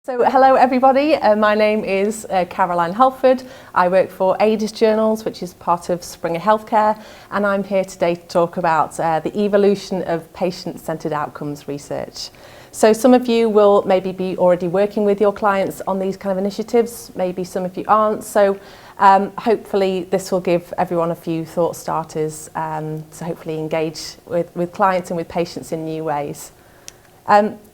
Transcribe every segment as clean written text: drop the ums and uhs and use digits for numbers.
So hello everybody, my name is Caroline Halford. I work for ADIS Journals, which is part of Springer Healthcare, and I'm here today to talk about the evolution of patient-centered outcomes research. So some of you will maybe be already working with your clients on these kind of initiatives, maybe some of you aren't, so hopefully this will give everyone a few thought starters to hopefully engage with clients and with patients in new ways.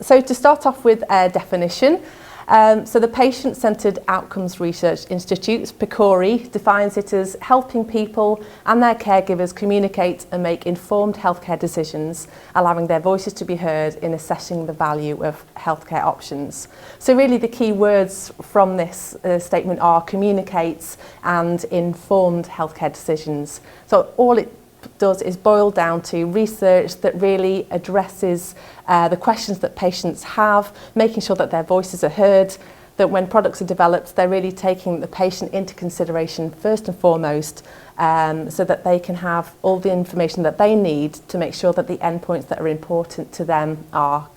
So to start off with a definition, so the Patient-Centered Outcomes Research Institute's PCORI defines it as helping people and their caregivers communicate and make informed healthcare decisions, allowing their voices to be heard in assessing the value of healthcare options. So really the key words from this statement are communicates and informed healthcare decisions. So all it does is boil down to research that really addresses the questions that patients have, making sure that their voices are heard, that when products are developed, they're really taking the patient into consideration first and foremost, so that they can have all the information that they need to make sure that the endpoints that are important to them are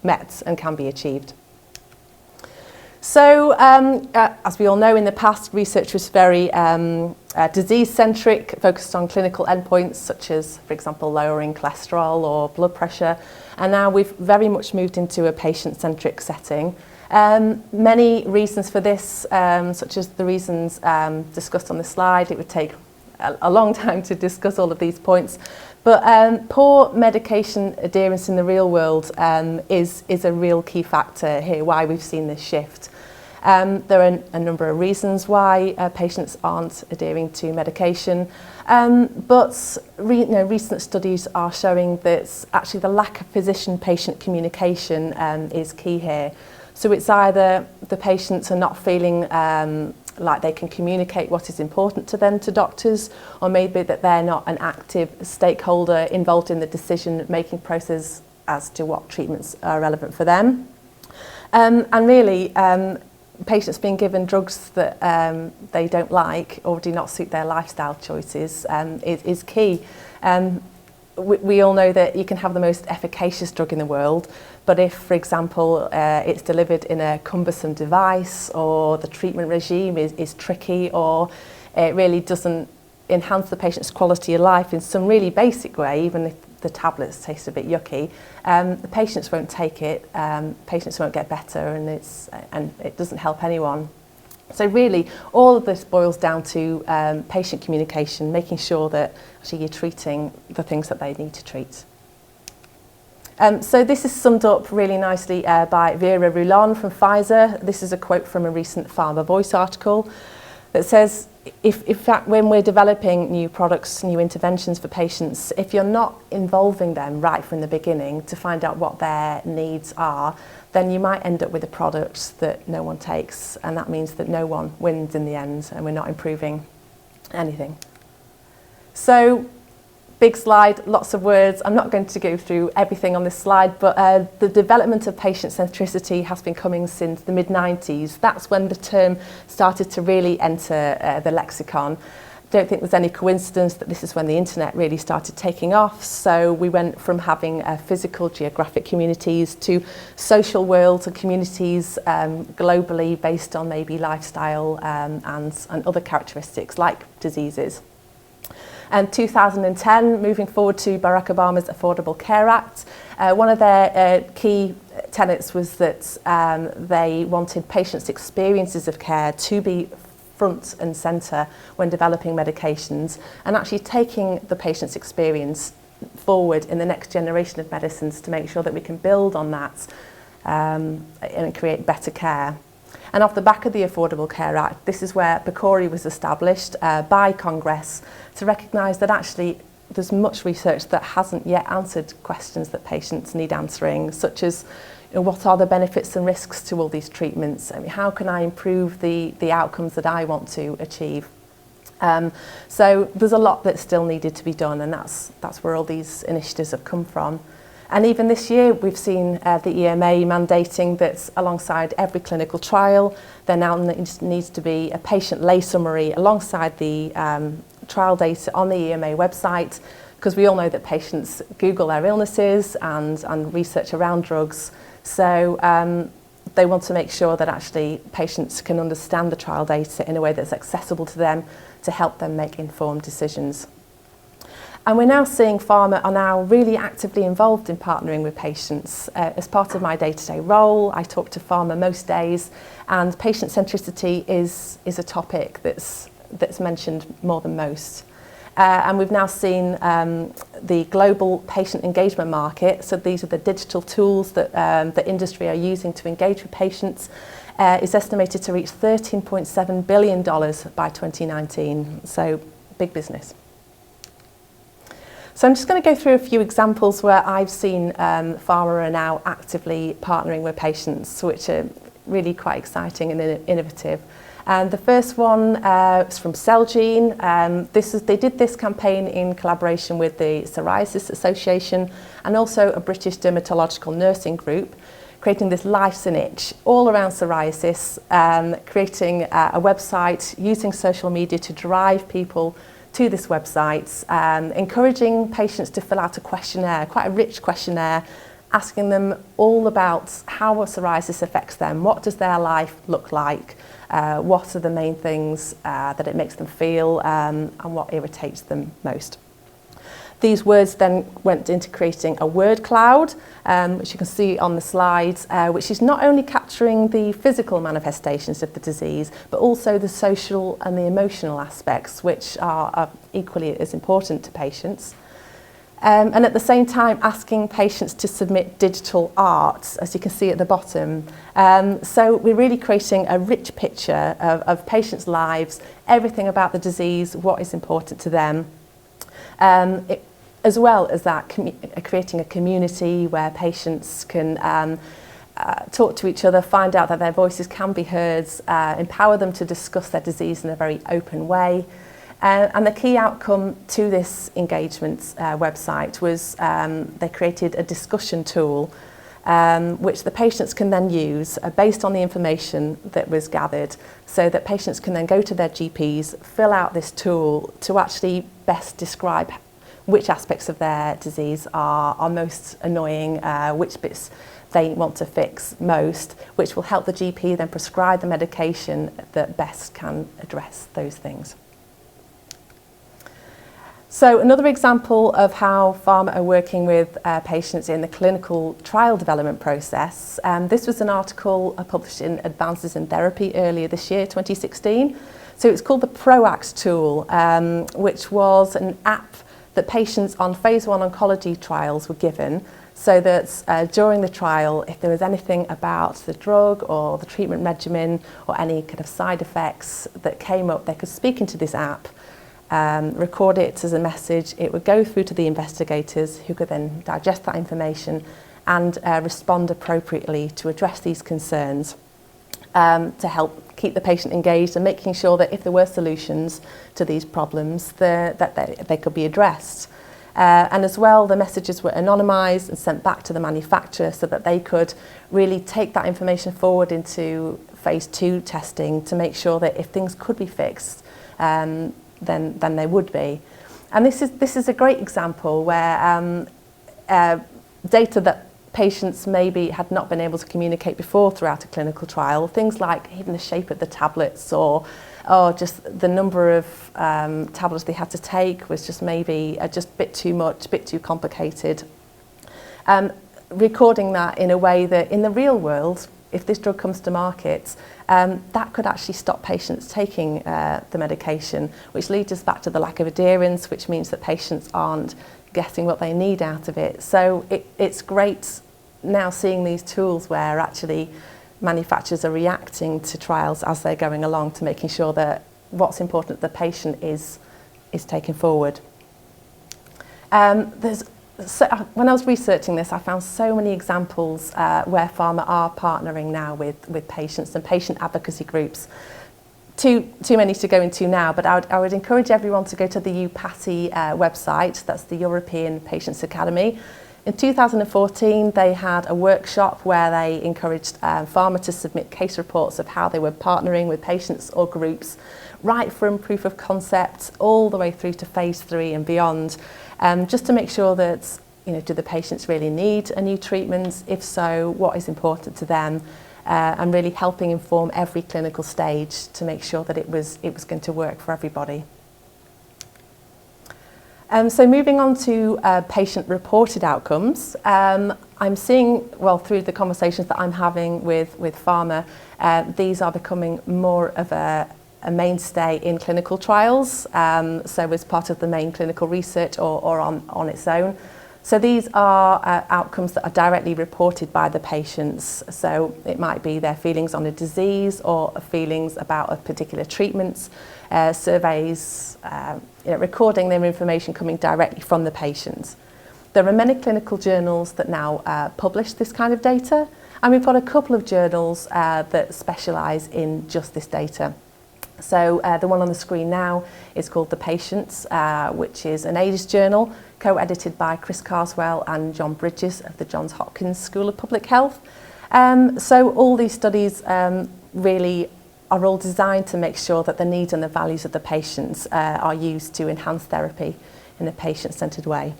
met and can be achieved. So, as we all know, in the past, research was very disease-centric, focused on clinical endpoints, such as, for example, lowering cholesterol or blood pressure. And now we've very much moved into a patient-centric setting. Many reasons for this, such as the reasons discussed on the slide. It would take a long time to discuss all of these points. But poor medication adherence in the real world is a real key factor here, why we've seen this shift. There are a number of reasons why patients aren't adhering to medication, but recent studies are showing that actually the lack of physician-patient communication is key here. So it's either the patients are not feeling like they can communicate what is important to them to doctors, or maybe that they're not an active stakeholder involved in the decision-making process as to what treatments are relevant for them. And really, patients being given drugs that they don't like or do not suit their lifestyle choices is key. We all know that you can have the most efficacious drug in the world, but if, for example, it's delivered in a cumbersome device, or the treatment regime is tricky, or it really doesn't enhance the patient's quality of life in some really basic way, even if the tablets taste a bit yucky, the patients won't take it, patients won't get better, and it doesn't help anyone. So really, all of this boils down to patient communication, making sure that actually you're treating the things that they need to treat. So this is summed up really nicely by Vera Rulon from Pfizer. This is a quote from a recent Pharma Voice article that says, in fact, when we're developing new products, new interventions for patients, if you're not involving them right from the beginning to find out what their needs are, then you might end up with a product that no one takes, and that means that no one wins in the end, and we're not improving anything. So, big slide, lots of words. I'm not going to go through everything on this slide, but the development of patient-centricity has been coming since the mid-90s. That's when the term started to really enter the lexicon. Don't think there's any coincidence that this is when the internet really started taking off. So we went from having physical geographic communities to social worlds and communities globally based on maybe lifestyle and other characteristics like diseases. And 2010, moving forward to Barack Obama's Affordable Care Act, one of their key tenets was that they wanted patients' experiences of care to be front and centre when developing medications, and actually taking the patient's experience forward in the next generation of medicines to make sure that we can build on that and create better care. And off the back of the Affordable Care Act, this is where PCORI was established by Congress to recognise that actually there's much research that hasn't yet answered questions that patients need answering, such as what are the benefits and risks to all these treatments? I mean, how can I improve the outcomes that I want to achieve? So there's a lot that still needed to be done, and that's where all these initiatives have come from. And even this year, we've seen the EMA mandating that alongside every clinical trial, there now needs to be a patient lay summary alongside the trial data on the EMA website, because we all know that patients Google their illnesses and research around drugs. So They want to make sure that actually patients can understand the trial data in a way that's accessible to them to help them make informed decisions. And we're now seeing pharma are now really actively involved in partnering with patients. As part of my day-to-day role, I talk to pharma most days, and patient centricity is a topic that's mentioned more than most. And we've now seen the global patient engagement market, so these are the digital tools that the industry are using to engage with patients, is estimated to reach $13.7 billion by 2019, so big business. So I'm just going to go through a few examples where I've seen pharma are now actively partnering with patients, which are really quite exciting and innovative. And the first one is from Celgene. They did this campaign in collaboration with the Psoriasis Association and also a British dermatological nursing group, creating this Life's an Itch all around psoriasis, creating a website, using social media to drive people to this website, encouraging patients to fill out a questionnaire, quite a rich questionnaire, asking them all about how psoriasis affects them, what does their life look like, what are the main things that it makes them feel, and what irritates them most. These words then went into creating a word cloud, which you can see on the slides, which is not only capturing the physical manifestations of the disease, but also the social and the emotional aspects, which are equally as important to patients. And at the same time, asking patients to submit digital art, as you can see at the bottom. So we're really creating a rich picture of patients' lives, everything about the disease, what is important to them. As well as that, creating a community where patients can talk to each other, find out that their voices can be heard, empower them to discuss their disease in a very open way. And the key outcome to this engagement website was they created a discussion tool which the patients can then use based on the information that was gathered, so that patients can then go to their GPs, fill out this tool to actually best describe which aspects of their disease are most annoying, which bits they want to fix most, which will help the GP then prescribe the medication that best can address those things. So another example of how pharma are working with patients in the clinical trial development process. This was an article published in Advances in Therapy earlier this year, 2016. So it's called the Proacts tool, which was an app that patients on phase 1 oncology trials were given, so that during the trial, if there was anything about the drug or the treatment regimen or any kind of side effects that came up, they could speak into this app, record it as a message. It would go through to the investigators, who could then digest that information and respond appropriately to address these concerns, to help keep the patient engaged and making sure that if there were solutions to these problems, that they could be addressed. And as well, the messages were anonymised and sent back to the manufacturer so that they could really take that information forward into phase 2 testing to make sure that if things could be fixed, then they would be. And this is a great example where data that patients maybe had not been able to communicate before throughout a clinical trial, things like even the shape of the tablets or just the number of tablets they had to take was just maybe just a bit too much, a bit too complicated. Recording that in a way that in the real world, if this drug comes to market, that could actually stop patients taking the medication, which leads us back to the lack of adherence, which means that patients aren't getting what they need out of it. So it's great now seeing these tools where actually manufacturers are reacting to trials as they're going along to making sure that what's important to the patient is taken forward. When I was researching this, I found so many examples where pharma are partnering now with patients and patient advocacy groups. Too many to go into now, but I would encourage everyone to go to the EUPATI website. That's the European Patients Academy. In 2014, they had a workshop where they encouraged pharma to submit case reports of how they were partnering with patients or groups, right from proof of concept all the way through to phase 3 and beyond, just to make sure that, do the patients really need a new treatment? If so, what is important to them? and really helping inform every clinical stage to make sure that it was going to work for everybody. So moving on to patient-reported outcomes, I'm seeing, well, through the conversations that I'm having with pharma, these are becoming more of a mainstay in clinical trials, so as part of the main clinical research or on its own. So these are outcomes that are directly reported by the patients. So it might be their feelings on a disease or feelings about a particular treatment, surveys, recording their information coming directly from the patients. There are many clinical journals that now publish this kind of data, and we've got a couple of journals that specialise in just this data. So the one on the screen now is called The Patients, which is an AIDS journal co-edited by Chris Carswell and John Bridges of the Johns Hopkins School of Public Health. So all these studies really are all designed to make sure that the needs and the values of the patients are used to enhance therapy in a patient-centred way.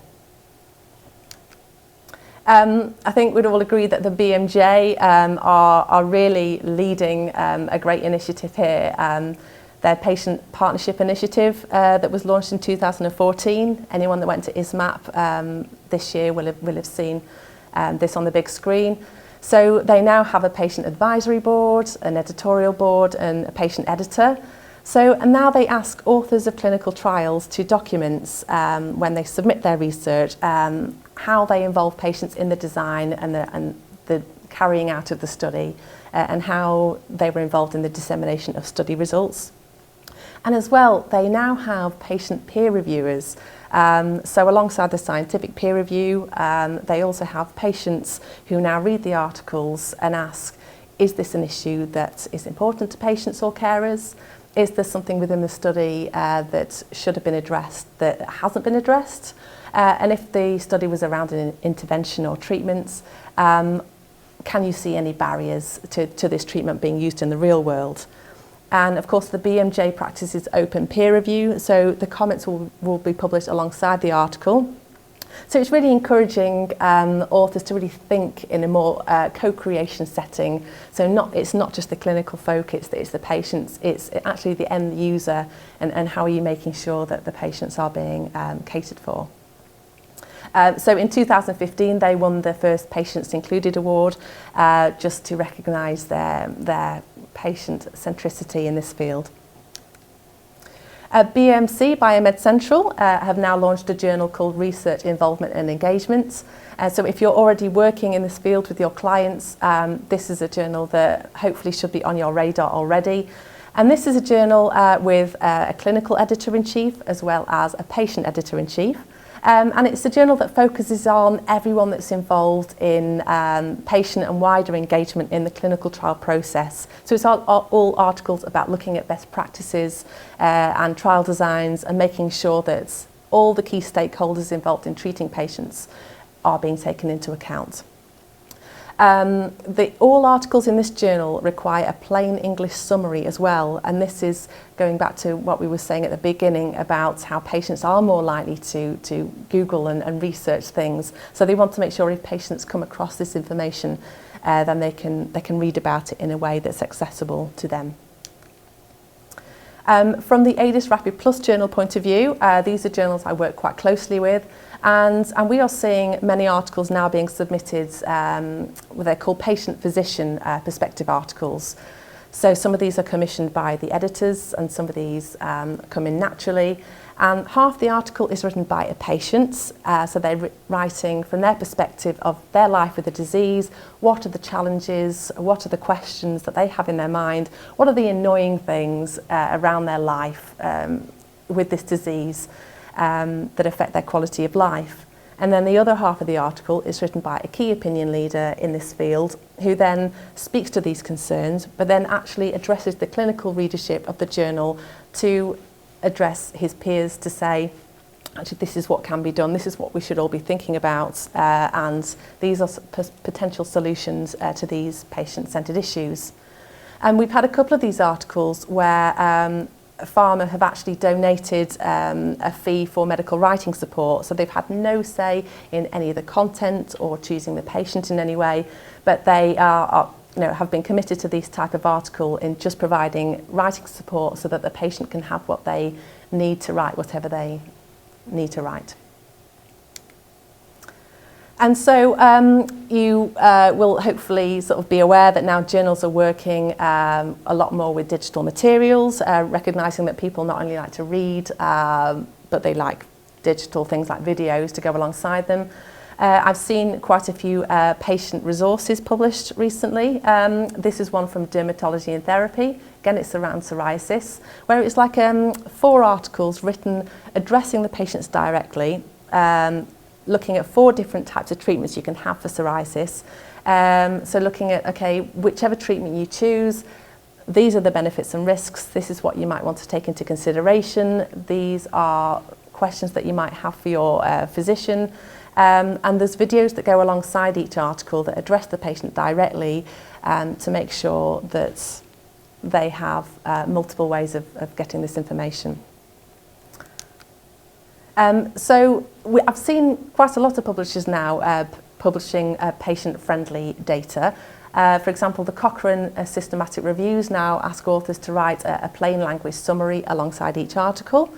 I think we'd all agree that the BMJ are really leading a great initiative here. Their Patient Partnership Initiative that was launched in 2014. Anyone that went to ISMAP this year will have seen this on the big screen. So they now have a patient advisory board, an editorial board, and a patient editor. And now they ask authors of clinical trials to document, when they submit their research, how they involve patients in the design and the carrying out of the study, and how they were involved in the dissemination of study results. And as well, they now have patient peer reviewers. So alongside the scientific peer review, they also have patients who now read the articles and ask, is this an issue that is important to patients or carers? Is there something within the study that should have been addressed that hasn't been addressed? And if the study was around an intervention or treatments, can you see any barriers to this treatment being used in the real world? And of course the BMJ practices open peer review, so the comments will be published alongside the article. So it's really encouraging authors to really think in a more co-creation setting. So it's not just the clinical folk, it's the patients, it's actually the end user, and how are you making sure that the patients are being catered for. So in 2015 they won the first Patients Included award just to recognise their patient-centricity in this field. BMC, Biomed Central, have now launched a journal called Research Involvement and Engagement. So if you're already working in this field with your clients, this is a journal that hopefully should be on your radar already. And this is a journal with a clinical editor-in-chief as well as a patient editor-in-chief. And it's a journal that focuses on everyone that's involved in patient and wider engagement in the clinical trial process. So it's all articles about looking at best practices and trial designs and making sure that all the key stakeholders involved in treating patients are being taken into account. All articles in this journal require a plain English summary as well, and this is going back to what we were saying at the beginning about how patients are more likely to Google and research things. So they want to make sure if patients come across this information, then they can read about it in a way that's accessible to them. From the ADIS Rapid Plus journal point of view, these are journals I work quite closely with, and we are seeing many articles now being submitted, they're called patient-physician perspective articles. So some of these are commissioned by the editors and some of these come in naturally. And half the article is written by a patient, so they're writing from their perspective of their life with the disease, what are the challenges, what are the questions that they have in their mind, what are the annoying things around their life with this disease that affect their quality of life. And then the other half of the article is written by a key opinion leader in this field who then speaks to these concerns, but then actually addresses the clinical readership of the journal to address his peers to say, actually, this is what can be done, this is what we should all be thinking about, and these are potential solutions to these patient-centred issues. And we've had a couple of these articles where pharma have actually donated a fee for medical writing support, so they've had no say in any of the content or choosing the patient in any way, but they are have been committed to this type of article in just providing writing support so that the patient can have what they need to write, whatever they need to write. And so you will hopefully sort of be aware that now journals are working a lot more with digital materials, recognising that people not only like to read, but they like digital things like videos to go alongside them. I've seen quite a few patient resources published recently. This is one from Dermatology and Therapy. Again, it's around psoriasis, where it's like 4 articles written addressing the patients directly, looking at 4 different types of treatments you can have for psoriasis. So looking at, okay, whichever treatment you choose, these are the benefits and risks. This is what you might want to take into consideration. These are questions that you might have for your physician. And there's videos that go alongside each article that address the patient directly to make sure that they have multiple ways of getting this information. So I've seen quite a lot of publishers now publishing patient-friendly data. For example, the Cochrane systematic reviews now ask authors to write a plain language summary alongside each article.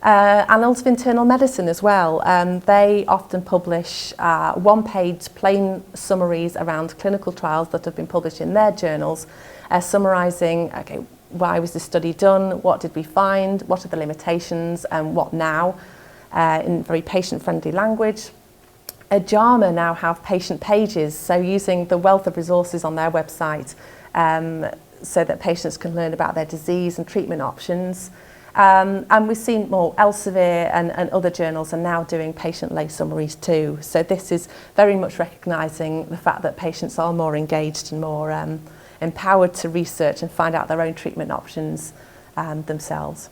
And also Internal Medicine as well. They often publish one-page plain summaries around clinical trials that have been published in their journals, summarising, okay, why was this study done, what did we find, what are the limitations, and what now, in very patient-friendly language. JAMA now have patient pages, so using the wealth of resources on their website so that patients can learn about their disease and treatment options. And we've seen more Elsevier and other journals are now doing patient-lay summaries too. So this is very much recognising the fact that patients are more engaged and more empowered to research and find out their own treatment options themselves.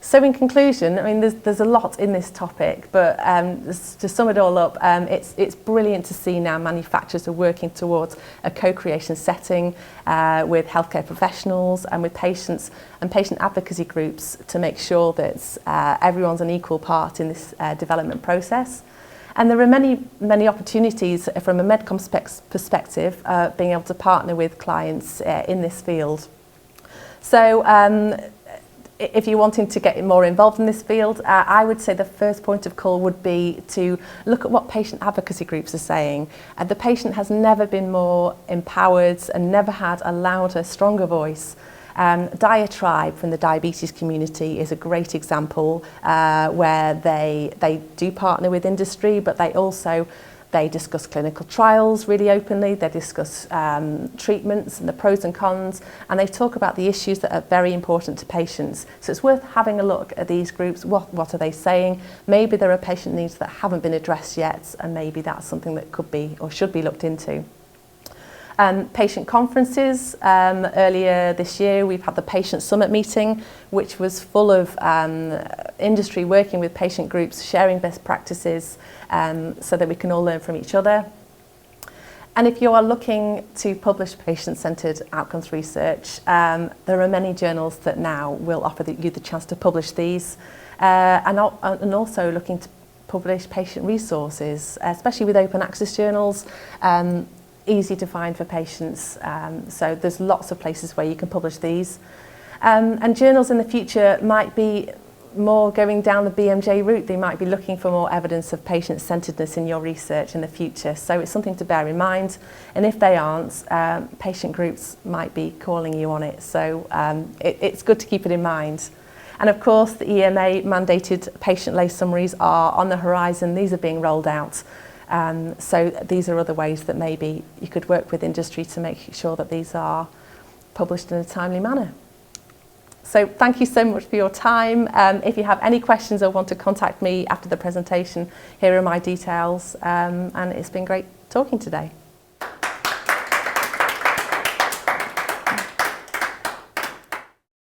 So in conclusion, I mean, there's a lot in this topic, but to sum it all up, it's brilliant to see now manufacturers are working towards a co-creation setting with healthcare professionals and with patients and patient advocacy groups to make sure that everyone's an equal part in this development process. And there are many opportunities from a MedComms perspective, being able to partner with clients in this field. So if you're wanting to get more involved in this field, I would say the first point of call would be to look at what patient advocacy groups are saying. The patient has never been more empowered and never had a louder, stronger voice. Diatribe from the diabetes community is a great example where they do partner with industry, but they discuss clinical trials really openly, they discuss treatments and the pros and cons, and they talk about the issues that are very important to patients. So it's worth having a look at these groups. What are they saying? Maybe there are patient needs that haven't been addressed yet, and maybe that's something that could be or should be looked into. Patient conferences. Earlier this year we've had the Patient Summit meeting, which was full of industry working with patient groups, sharing best practices so that we can all learn from each other. And if you are looking to publish patient-centred outcomes research, there are many journals that now will offer you the chance to publish these, and also looking to publish patient resources, especially with open access journals. Easy to find for patients, so there's lots of places where you can publish these. And journals in the future might be more going down the BMJ route. They might be looking for more evidence of patient-centeredness in your research in the future, so it's something to bear in mind. And if they aren't, patient groups might be calling you on it, so it's good to keep it in mind. And of course, the EMA mandated patient-lay summaries are on the horizon. These are being rolled out. So these are other ways that maybe you could work with industry to make sure that these are published in a timely manner. So thank you so much for your time. If you have any questions or want to contact me after the presentation, here are my details, and it's been great talking today.